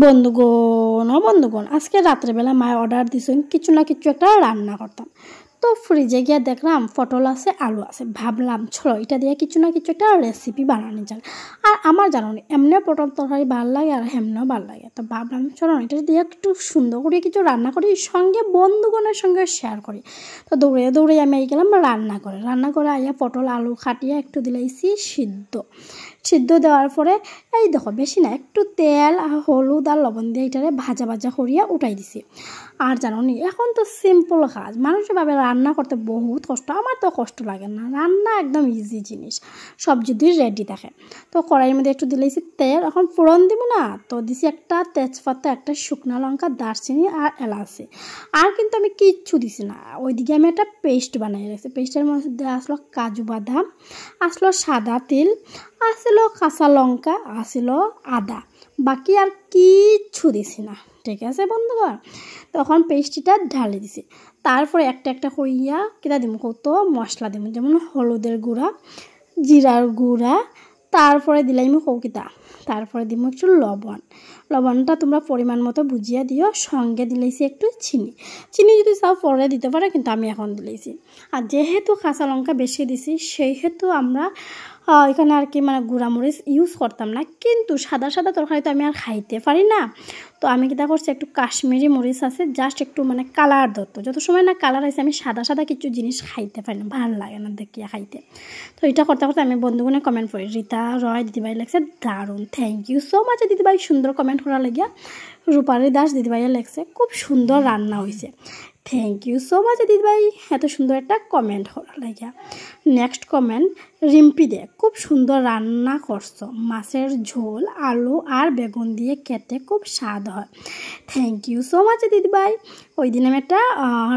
বন্ধুগণ আজকে রাত্রেবেলা মায়ের অর্ডার দিয়েছেন কিছু না কিছু একটা রান্না করতাম। তো ফ্রিজে গিয়ে দেখলাম পটল আছে, আলু আছে, ভাবলাম চলো এটা দিয়ে কিছু না কিছু একটা রেসিপি বানানো যায়। আর আমার জানো এমনিও পটল তরকারি ভালো লাগে আর এমনিও ভালো লাগে, তো ভাবলাম চলো এটা দিয়ে একটু সুন্দর করে কিছু রান্না করি, সঙ্গে বন্ধুগণের সঙ্গে শেয়ার করি। তো দৌড়ে আমি গেলাম রান্না করে আইয়া পটল আলু খাটিয়ে একটু দিলাইছি সিদ্ধ দেওয়ার পরে এই দেখো বেশি না একটু তেল আর হলুদ আর লবণ দিয়ে এটারে ভাজা করিয়া উঠাই দিছি। আর জানো নি এখন তো সিম্পল কাজ, মানুষের ভাবে রান্না করতে বহুত কষ্ট, আমার তো কষ্ট লাগে না, রান্না একদম ইজি জিনিস, সব যদি রেডি থাকে। তো কড়াইয়ের মধ্যে একটু দিলেছি তেল, এখন ফোড়ন দিব না, তো দিছি একটা তেজপাতা, একটা শুকনো লঙ্কা, দারচিনি আর এলাচি। আর কিন্তু আমি কিচ্ছু দিছি না, ওইদিকে আমি একটা পেস্ট বানাই রেখেছি। পেস্টের মধ্যে আসলো কাজু বাদাম, আসলো সাদা তিল, আসলো কাঁচা লঙ্কা, আসলো আদা, বাকি আর কিচ্ছু দিছি না। ঠিক আছে বন্ধুগণ, তখন পেস্টটা ঢালি দিছি। তারপরে একটা করিয়া কিতা দিব কত মশলা দিব, যেমন হলুদের গুঁড়া, জিরার গুঁড়া, তারপরে দিলাম কৌকিতা, তারপরে দিব একটু লবণটা তোমরা পরিমাণ মতো বুঝিয়ে দিও। সঙ্গে দিলেছি একটু চিনি যদি চাও পরে দিতে পারে, কিন্তু আমি এখন দিলেছি। আর যেহেতু কাঁচা লঙ্কা বেশি দিছি সেই হেতু আমরা এখানে আর কি মানে গুঁড়ামরিচ ইউজ করতাম না, কিন্তু সাদা তরকারি তো আমি আর খাইতে পারি না। তো আমি কিতা করছি একটু কাশ্মীরি মরিচ আছে, জাস্ট একটু মানে কালার ধরতো, যত সময় না কালার আছে আমি সাদা কিছু জিনিস খাইতে পারি না, ভালো লাগে না দেখিয়া খাইতে। তো এটা করতে আমি বন্ধুগুনে কমেন্ট করি, রীতা রয় দিদিভাই লাগছে দারুণ, থ্যাংক ইউ সো মাচ দিদিভাই, সুন্দর কমেন্ট করা লাগিয়া। রূপালী দাস দিদিভাইয়া লেগছে খুব সুন্দর রান্না হয়েছে, থ্যাংক ইউ সো মাচ দিদিভাই, এত সুন্দর একটা কমেন্ট করা লাগিয়া। নেক্সট কমেন্ট রিম্পি দে, খুব সুন্দর রান্না করছো, মাছের ঝোল আলু আর বেগুন দিয়ে খেতে খুব স্বাদ হয়, থ্যাংক ইউ সো মাচ দিদিভাই। ওই দিন আমি একটা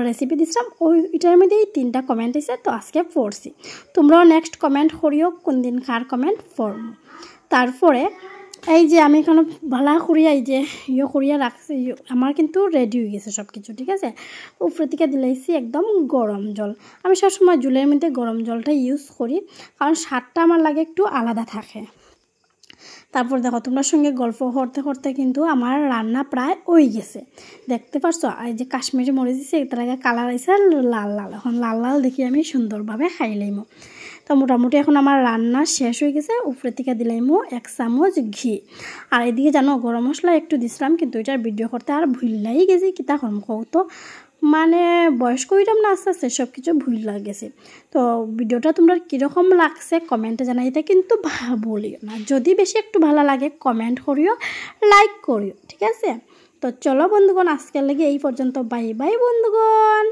রেসিপি দিছিলাম, ওইটার মধ্যে এই 3টা কমেন্ট এসে, তো আজকে পড়ছি। তোমরাও নেক্সট কমেন্ট করিও কোন দিন কার কমেন্ট পড়ব। তারপরে এই যে আমি এখানে ভালো করিয়া এই যে করিয়া রাখছি, আমার কিন্তু রেডি হয়ে গেছে সব কিছু। ঠিক আছে, উপরে থেকে দিলাইছি একদম গরম জল, আমি সবসময় জলের মধ্যে গরম জলটা ইউজ করি, কারণ স্বাদটা আমার লাগে একটু আলাদা থাকে। তারপর দেখো তোমার সঙ্গে গল্প করতে কিন্তু আমার রান্না প্রায় হয়ে গেছে, দেখতে পারছো। এই যে কাশ্মীরি মরিচ দিছে, এটার আগে কালার আছে লাল, এখন লাল দেখি আমি সুন্দরভাবে খাইলাইমো। তো মোটামুটি এখন আমার রান্না শেষ হয়ে গেছে, উপরে থেকে দিলাইমো 1 চামচ ঘি। আর এদিকে জানো গরম মশলা একটু দিছিলাম, কিন্তু এটার ভিডিও করতে আর ভুললাই গেছি, কিতা করম কৌতো মানে বয়স্ক হইলাম না, আস্তে সব কিছু ভুল লাগেছে। তো ভিডিওটা তোমরা কীরকম লাগছে কমেন্টে জানাইতে কিন্তু বলিও না, যদি বেশি একটু ভালো লাগে কমেন্ট করিও, লাইক করিও। ঠিক আছে, তো চলো বন্ধুগণ আজকের লেগে এই পর্যন্ত, বাই বাই বন্ধুগণ।